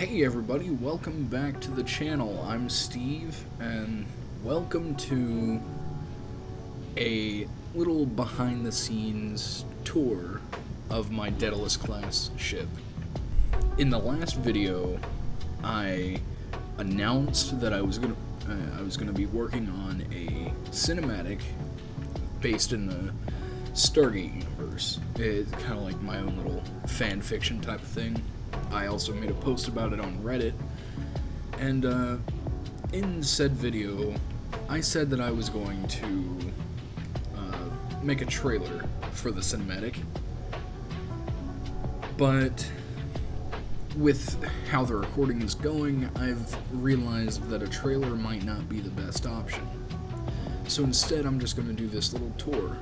Hey everybody, welcome back to the channel. I'm Steve, and welcome to a little behind-the-scenes tour of my Daedalus Class ship. In the last video, I announced that I was gonna be working on a cinematic based in the Stargate universe. It's kind of like my own little fan fiction type of thing. I also made a post about it on Reddit, and in said video, I said that I was going to make a trailer for the cinematic, but with how the recording is going, I've realized that a trailer might not be the best option. So instead, I'm just going to do this little tour.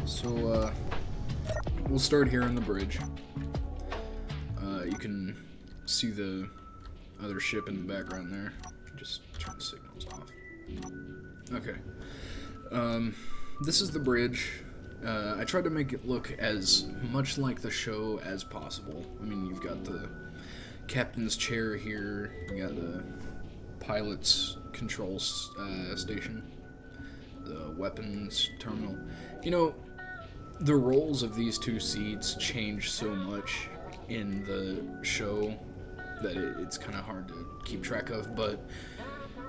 So, we'll start here in the bridge. You can see the other ship in the background there. Just turn the signals off. Okay. This is the bridge. I tried to make it look as much like the show as possible. I mean, you've got the captain's chair here. You got the pilot's control station. The weapons terminal. You know, the roles of these two seats change so much in the show that it's kind of hard to keep track of, but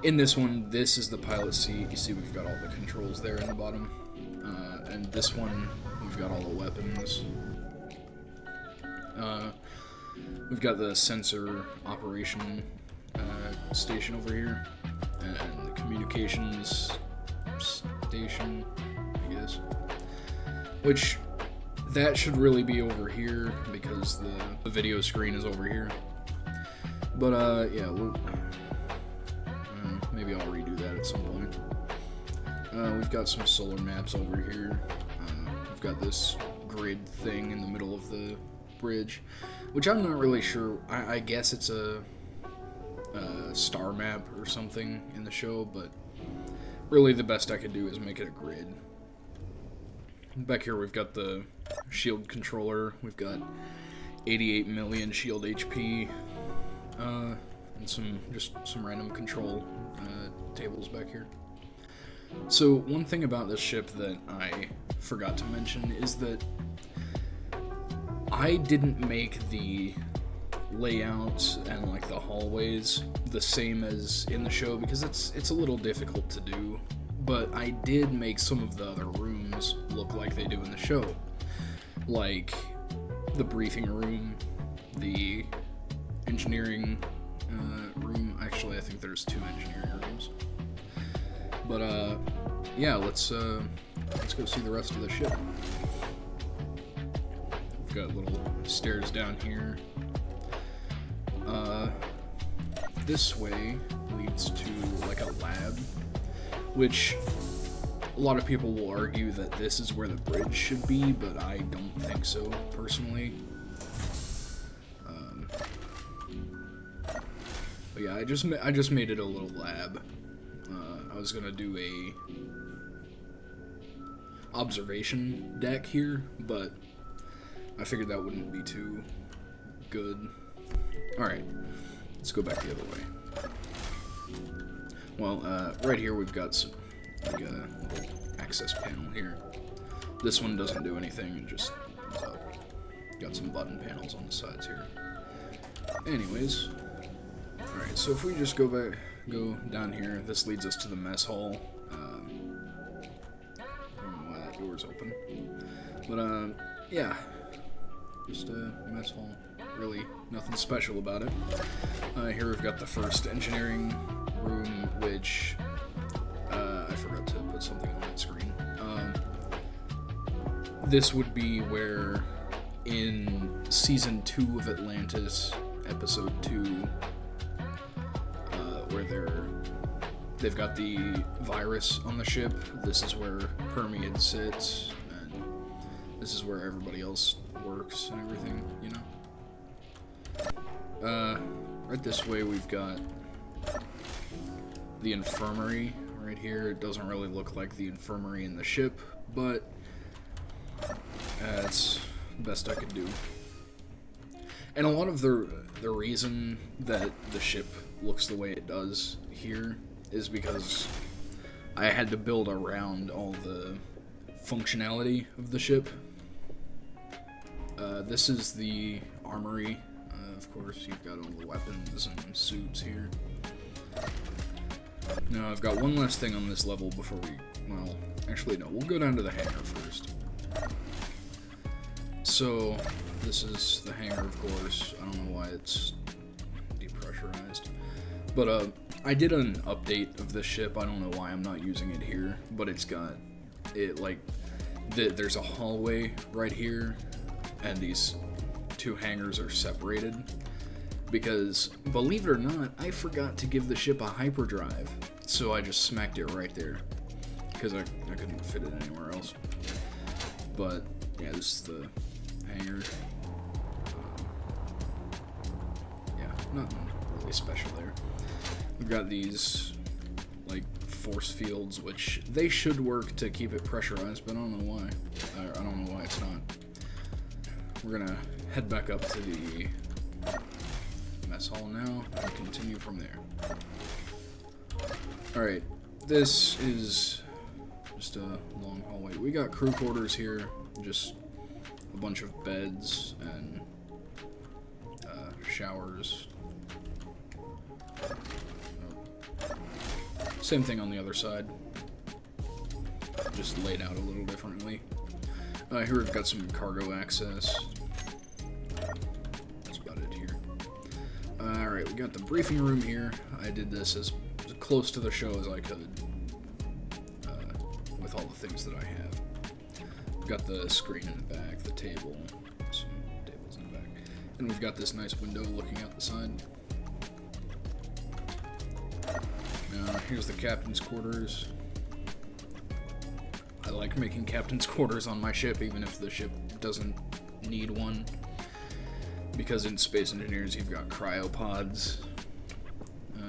in this one, this is the pilot seat. You see we've got all the controls there in the bottom, and this one, we've got all the weapons. We've got the sensor operation station over here, and the communications station, I guess, which that should really be over here because the video screen is over here. But yeah, maybe I'll redo that at some point. We've got some solar maps over here. We've got this grid thing in the middle of the bridge, which I'm not really sure. I guess it's a star map or something in the show, but really the best I could do is make it a grid. Back here we've got the shield controller, we've got 88 million shield HP, and some random control tables back here. So one thing about this ship that I forgot to mention is that I didn't make the layouts and like the hallways the same as in the show because it's a little difficult to do. But I did make some of the other rooms look like they do in the show. Like the briefing room, the engineering room. Actually, I think there's 2 engineering rooms. But yeah, let's go see the rest of the ship. We've got little stairs down here. This way leads to like a lab, which a lot of people will argue that this is where the bridge should be, but I don't think so, personally. But yeah, I just made it a little lab. I was gonna do a observation deck here, but I figured that wouldn't be too good. Alright, let's go back the other way. Well, right here we've got some, like a little access panel here. This one doesn't do anything, it just opens up. Got some button panels on the sides here. Anyways, alright, so if we just go down here, this leads us to the mess hall. I don't know why that door's open. But, yeah, just a mess hall. Really nothing special about it. Here we've got the first engineering room, which I forgot to put something on that screen. This would be where in season 2 of Atlantis, episode 2, where they've got the virus on the ship. This is where Hermione sits, and this is where everybody else works and everything, you know. Right this way we've got the infirmary right here. It doesn't really look like the infirmary in the ship, but that's the best I could do. And a lot of the the reason that the ship looks the way it does here is because I had to build around all the functionality of the ship. This is the armory. Of course, you've got all the weapons and suits here. Now, I've got one last thing on this level before we... Well, actually, no. We'll go down to the hangar first. So, this is the hangar, of course. I don't know why it's depressurized. But, I did an update of this ship. I don't know why I'm not using it here. But it's got... It, like... There's a hallway right here. And these two hangars are separated. Because, believe it or not, I forgot to give the ship a hyperdrive. So I just smacked it right there. Because I couldn't fit it anywhere else. But, yeah, this is the hangar. Yeah, nothing really special there. We've got these, like, force fields, which they should work to keep it pressurized, but I don't know why. I don't know why it's not. We're gonna head back up to the mess hall now and continue from there. Alright, this is just a long hallway. We got crew quarters here, just a bunch of beds and showers. Same thing on the other side, just laid out a little differently. Here we've got some cargo access. That's about it here. Alright, we got the briefing room here. I did this as close to the show as I could, with all the things that I have. We've got the screen in the back, the table, some tables in the back, and we've got this nice window looking out the side. Now, here's the captain's quarters. I like making captain's quarters on my ship, even if the ship doesn't need one. Because in Space Engineers, you've got cryopods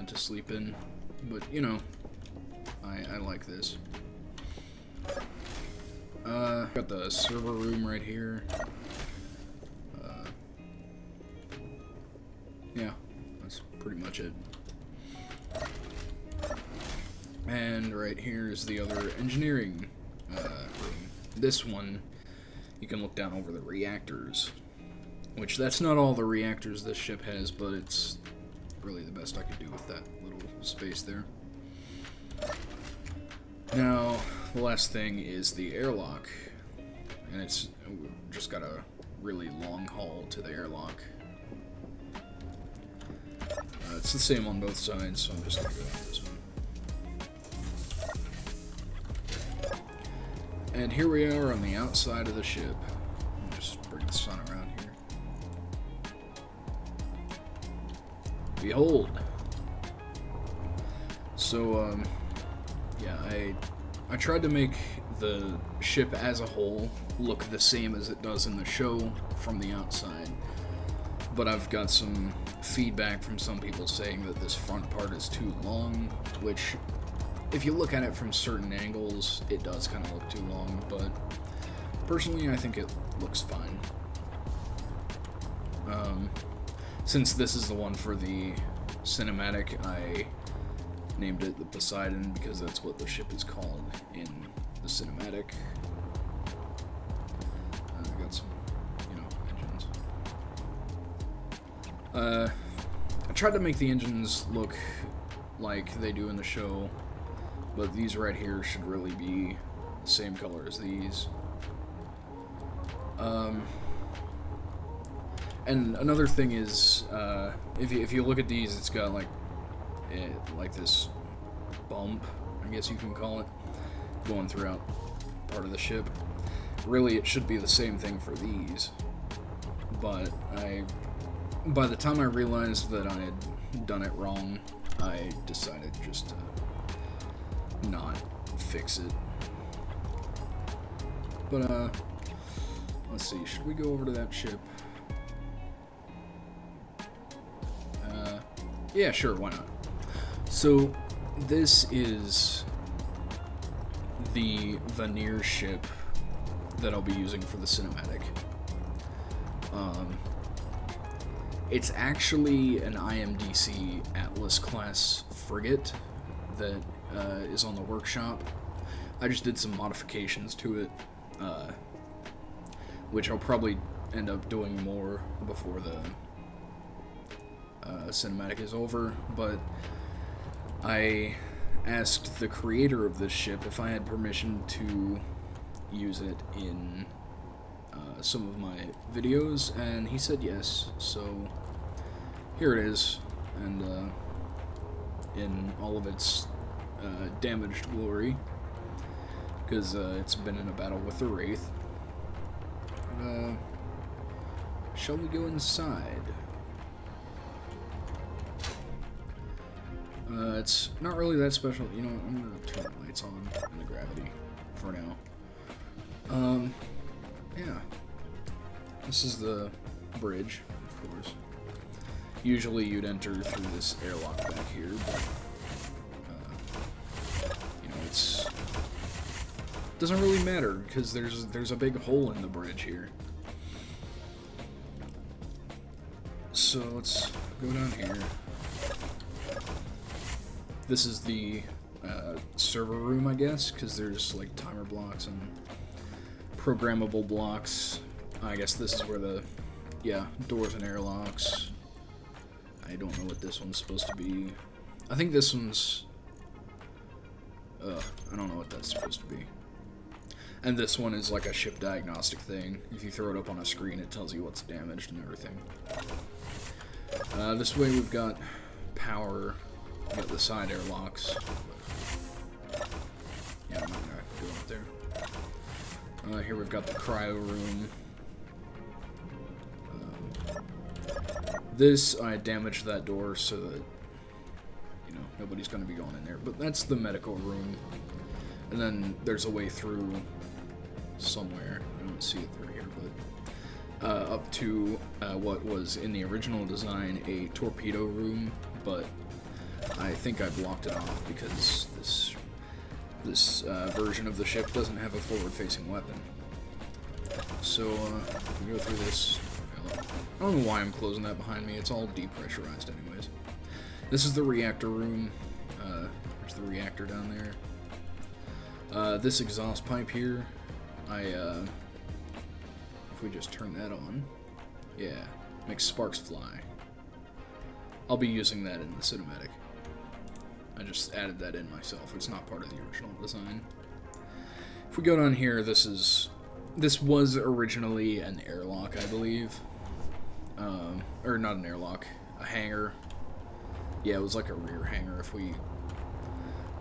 to sleep in. But, you know, I like this. Got the server room right here. Yeah, that's pretty much it. And right here is the other engineering room. This one, you can look down over the reactors. Which, that's not all the reactors this ship has, but it's really the best I could do with that little space there. Now, the last thing is the airlock. And it's just got a really long haul to the airlock. It's the same on both sides, so I'm just going to go with this one. And here we are on the outside of the ship. I'll just bring the sun around here. Behold! So, yeah, I tried to make the ship as a whole look the same as it does in the show from the outside. But I've got some feedback from some people saying that this front part is too long, which, if you look at it from certain angles, it does kind of look too long, but personally I think it looks fine. Since this is the one for the cinematic, I named it the Poseidon because that's what the ship is called in the cinematic. I got some, engines. I tried to make the engines look like they do in the show, but these right here should really be the same color as these. And another thing is, if you look at these, it's got like this bump, I guess you can call it, going throughout part of the ship. Really, it should be the same thing for these, but by the time I realized that I had done it wrong, I decided just to not fix it. But, let's see, should we go over to that ship? Yeah, sure, why not? So, this is the Veneer ship that I'll be using for the cinematic. It's actually an IMDC Atlas Class frigate that is on the workshop. I just did some modifications to it, which I'll probably end up doing more before the cinematic is over, but I asked the creator of this ship if I had permission to use it in some of my videos, and he said yes, so here it is, and in all of its damaged glory, because it's been in a battle with the Wraith. Shall we go inside? It's not really that special. You know what, I'm gonna turn the lights on and the gravity for now. Yeah. This is the bridge, of course. Usually you'd enter through this airlock back here, but, you know, doesn't really matter, because there's a big hole in the bridge here. So let's go down here. This is the server room, I guess, because there's like timer blocks and programmable blocks. I guess this is where the, doors and airlocks. I don't know what this one's supposed to be. I think this one's, I don't know what that's supposed to be. And this one is like a ship diagnostic thing. If you throw it up on a screen, it tells you what's damaged and everything. This way we've got power. We've got the side airlocks. Yeah, I'm not gonna go up there. Here we've got the cryo room. This, I damaged that door so that, you know, nobody's gonna be going in there. But that's the medical room. And then there's a way through somewhere. I don't see it through here, but up to what was in the original design a torpedo room, but I think I blocked it off because this version of the ship doesn't have a forward-facing weapon. So we go through this. I don't know why I'm closing that behind me. It's all depressurized anyways. This is the reactor room. There's the reactor down there. This exhaust pipe here, if we just turn that on, yeah, makes sparks fly. I'll be using that in the cinematic. I just added that in myself. It's not part of the original design. If we go down here, this was originally an airlock, I believe. Or not an airlock, a hangar. Yeah, it was like a rear hangar. If we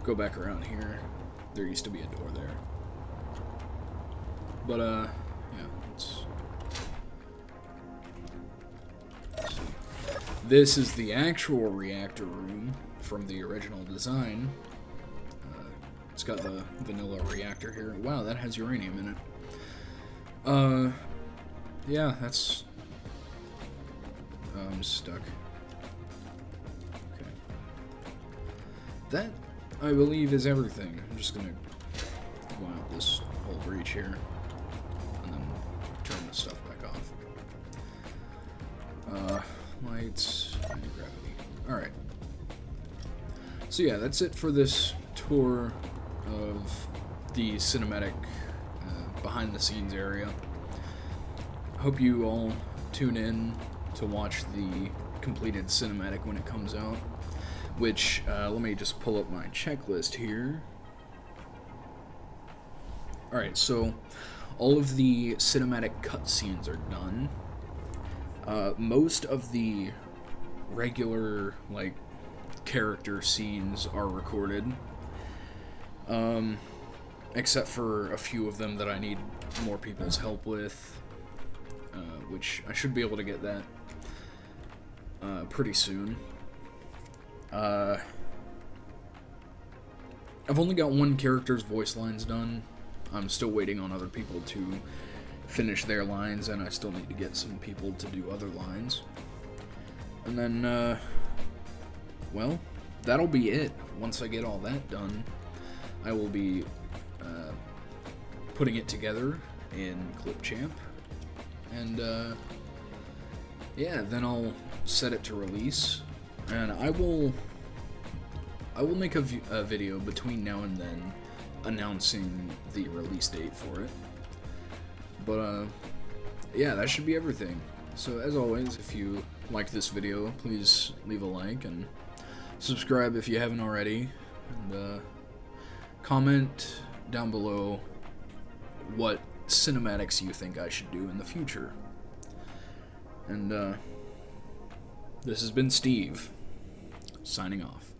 go back around here, there used to be a door there. But, yeah, let's see. This is the actual reactor room from the original design. It's got the vanilla reactor here. Wow, that has uranium in it. Yeah, that's... I'm stuck. Okay. That, I believe, is everything. I'm just gonna go out this whole breach here, and then turn the stuff back off. Lights, and gravity. Alright. So yeah, that's it for this tour of the cinematic behind-the-scenes area. Hope you all tune in to watch the completed cinematic when it comes out, which, let me just pull up my checklist here. Alright, so all of the cinematic cutscenes are done. Most of the regular, like, character scenes are recorded, except for a few of them that I need more people's help with, which I should be able to get that pretty soon. I've only got one character's voice lines done. I'm still waiting on other people to finish their lines, and I still need to get some people to do other lines. And then, well, that'll be it. Once I get all that done, I will be putting it together in Clipchamp, and yeah, then I'll set it to release, and I will make a video between now and then announcing the release date for it. But yeah, that should be everything. So as always, if you like this video, please leave a like and subscribe if you haven't already, and comment down below what cinematics you think I should do in the future. And this has been Steve, signing off.